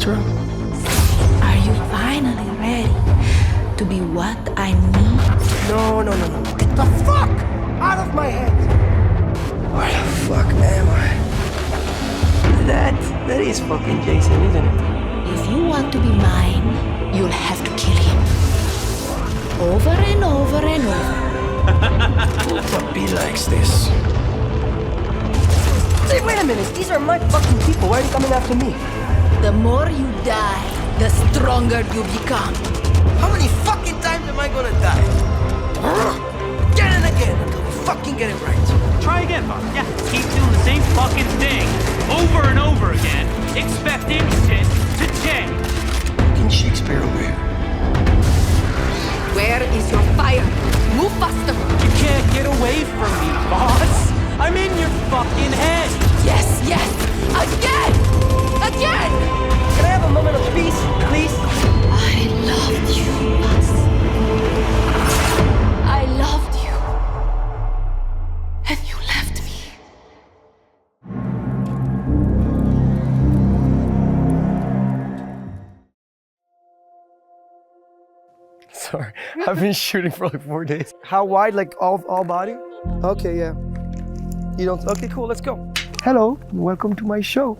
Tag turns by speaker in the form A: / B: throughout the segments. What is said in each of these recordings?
A: true. Are you finally ready to be what I need?
B: No. Get the fuck out of my head! Where the fuck am I? That is fucking Jason, isn't it?
A: If you want to be mine, you'll have to kill him. Over and over and over.
B: Puppy likes this. Hey, wait a minute. These are my fucking people. Why are you coming after me?
A: The more you die, the stronger you become.
B: How many fucking times am I gonna die? Again and again until we fucking get it right.
C: Try again, Bob. Yeah, keep doing the same fucking thing over and over again, expecting shit to change.
B: Fucking Shakespeare over here.
A: Where is your fire? Move faster.
C: You can't get away from me, boss. I'm in your fucking head.
A: Yes. Again.
B: Can I have a moment of peace, please?
A: I loved you, boss. I loved you. And you left me.
B: Sorry, I've been shooting for like 4 days. How wide? Like all body? Okay, yeah. You don't? Okay, cool. Let's go. Hello, welcome to my show.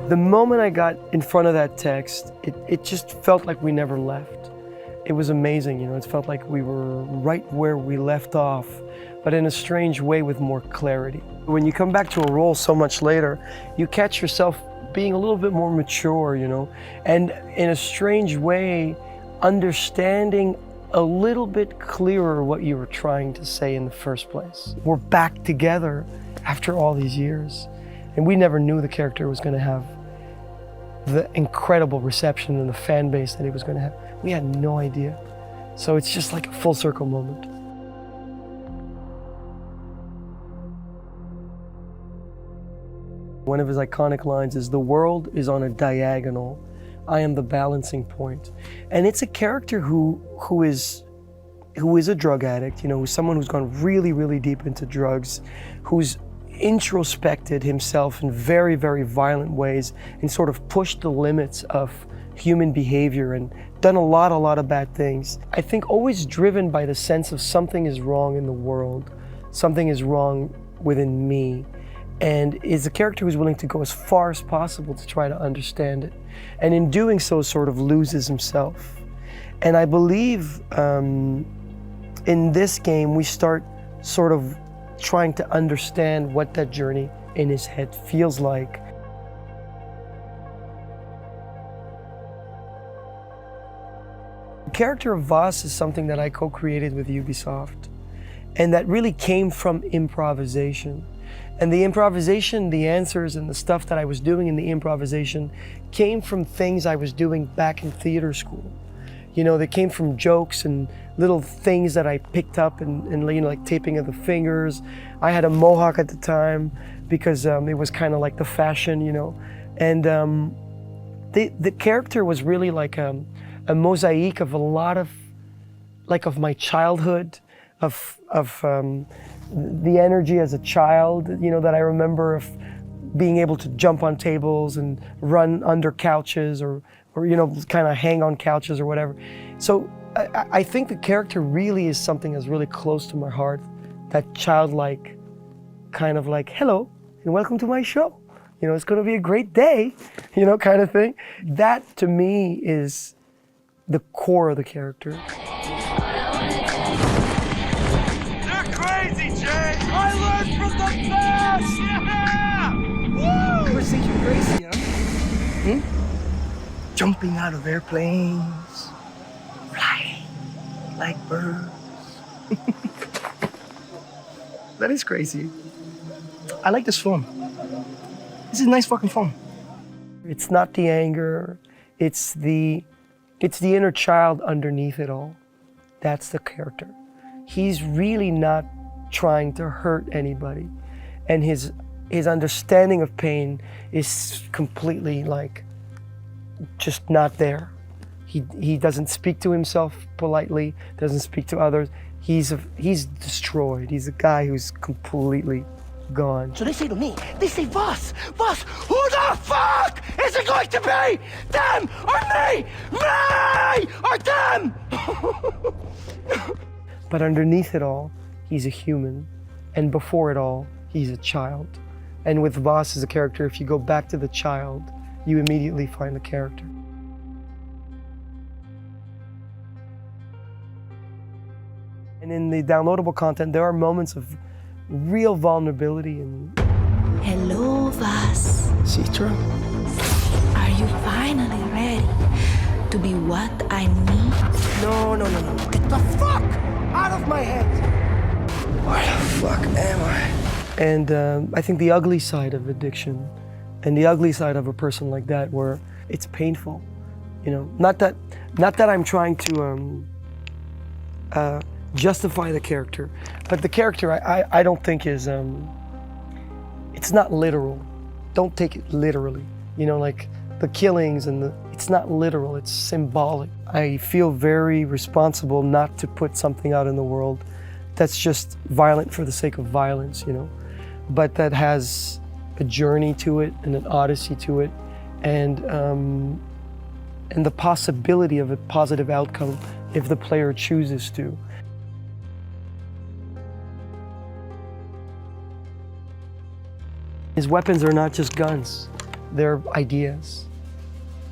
B: The moment I got in front of that text, it just felt like we never left. It was amazing, you know, it felt like we were right where we left off, but in a strange way with more clarity. When you come back to a role so much later, you catch yourself being a little bit more mature, you know, and in a strange way, understanding a little bit clearer what you were trying to say in the first place. We're back together after all these years, and we never knew the character was going to have the incredible reception and the fan base that it was going to have. We had no idea. So it's just like a full circle moment. One of his iconic lines is, "The world is on a diagonal. I am the balancing point." And it's a character who is a drug addict, you know, who's someone who's gone really, really deep into drugs, who's introspected himself in very, very violent ways and sort of pushed the limits of human behavior and done a lot of bad things. I think always driven by the sense of something is wrong in the world, something is wrong within me, and is a character who's willing to go as far as possible to try to understand it. And in doing so, sort of loses himself. And I believe in this game, we start sort of trying to understand what that journey in his head feels like. The character of Voss is something that I co-created with Ubisoft, and that really came from improvisation. And the improvisation, the answers and the stuff that I was doing in the improvisation came from things I was doing back in theater school. You know, they came from jokes and little things that I picked up and you know, like taping of the fingers. I had a mohawk at the time because it was kind of like the fashion, you know. And the character was really like a mosaic of a lot of, like, of my childhood, of the energy as a child, you know, that I remember of being able to jump on tables and run under couches or you know, kind of hang on couches or whatever. So I think the character really is something that's really close to my heart, that childlike kind of like, hello, and welcome to my show. You know, it's gonna be a great day, you know, kind of thing. That to me is the core of the character.
C: You're crazy, Jay! I learned from the best! Yeah! Woo!
B: Ever think you're crazy, huh? Jumping out of airplanes, flying like birds. That is crazy. I like this film. This is a nice fucking film. It's not the anger, it's the inner child underneath it all. That's the character. He's really not trying to hurt anybody, and his understanding of pain is completely like just not there. He doesn't speak to himself politely, doesn't speak to others. He's destroyed. He's a guy who's completely gone.
D: So they say to me, they say, Voss, who the fuck is it going to be? Them or me? Me or them?
B: But underneath it all, he's a human. And before it all, he's a child. And with Voss as a character, if you go back to the child, you immediately find the character. And in the downloadable content, there are moments of real vulnerability and...
A: Hello, Voss.
D: Citra?
A: Are you finally ready to be what I need?
D: No. Get the fuck out of my head. Where the fuck am I?
B: And I think the ugly side of addiction and the ugly side of a person like that, where it's painful, you know, not that I'm trying to justify the character, but the character I don't think is, it's not literal. Don't take it literally, you know, like the killings and it's not literal, it's symbolic. I feel very responsible not to put something out in the world that's just violent for the sake of violence, you know, but that has a journey to it and an odyssey to it, and the possibility of a positive outcome if the player chooses to. His weapons are not just guns, they're ideas.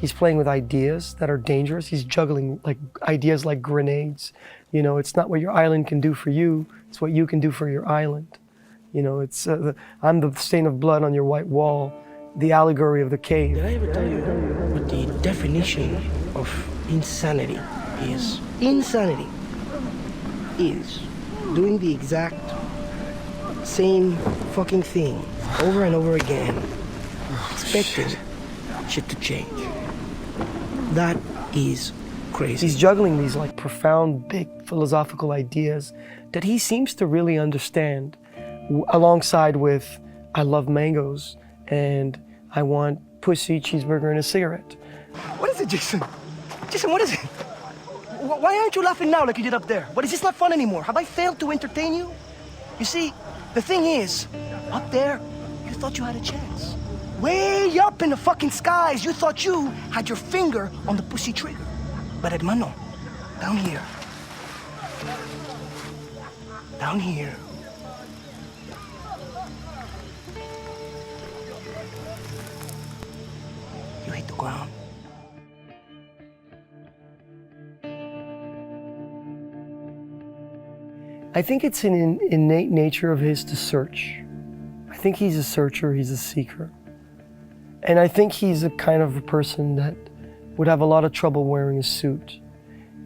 B: He's playing with ideas that are dangerous. He's juggling like ideas like grenades. You know, it's not what your island can do for you, it's what you can do for your island. You know, it's I'm the stain of blood on your white wall, the allegory of the cave.
D: Did I ever tell you what the definition of insanity is? Insanity is doing the exact same fucking thing over and over again, expecting shit to change. That is crazy.
B: He's juggling these like profound, big philosophical ideas that he seems to really understand, alongside with, I love mangoes and I want pussy, cheeseburger, and a cigarette.
D: What is it, Jason? Jason, what is it? Why aren't you laughing now like you did up there? What, is this not fun anymore? Have I failed to entertain you? You see, the thing is, up there, you thought you had a chance. Way up in the fucking skies, you thought you had your finger on the pussy trigger. But hermano, down here. Down here. You hit the ground.
B: I think it's an innate nature of his to search. I think he's a searcher, he's a seeker. And I think he's a kind of a person that would have a lot of trouble wearing a suit.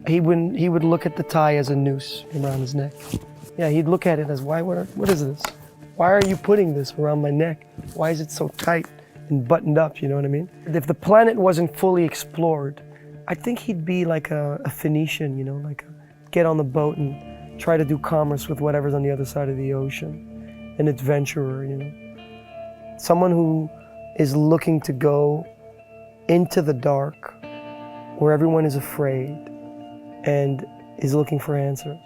B: He would look at the tie as a noose around his neck. Yeah, he'd look at it as, what is this? Why are you putting this around my neck? Why is it so tight and buttoned up, you know what I mean? If the planet wasn't fully explored, I think he'd be like a Phoenician, you know, like get on the boat and try to do commerce with whatever's on the other side of the ocean. An adventurer, you know. Someone who is looking to go into the dark where everyone is afraid and is looking for answers.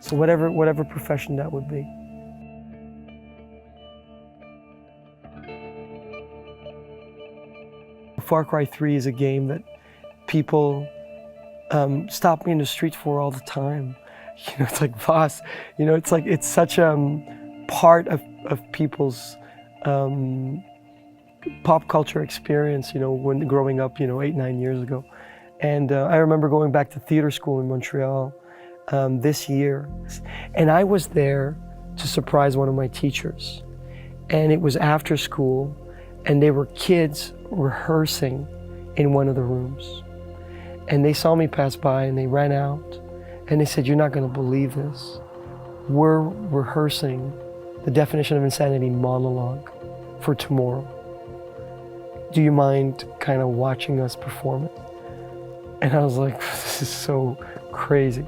B: So whatever profession that would be. Far Cry 3 is a game that people stop me in the street for all the time. You know, it's like Voss, you know, it's such a part of people's pop culture experience, you know, when growing up, you know, 8-9 years ago. And I remember going back to theater school in Montreal this year. And I was there to surprise one of my teachers. And it was after school, and they were kids rehearsing in one of the rooms. And they saw me pass by and they ran out and they said, "You're not gonna believe this. We're rehearsing the definition of insanity monologue for tomorrow. Do you mind kind of watching us perform it?" And I was like, this is so crazy.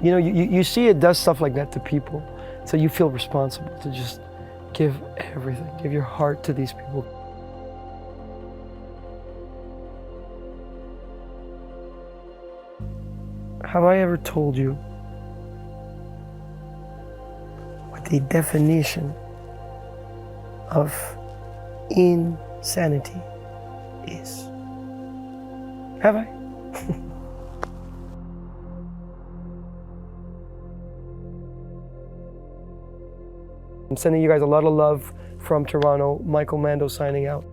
B: You know, you see it does stuff like that to people, so you feel responsible to just give everything, give your heart to these people. Have I ever told you what the definition of insanity is? Have I? I'm sending you guys a lot of love from Toronto. Michael Mando signing out.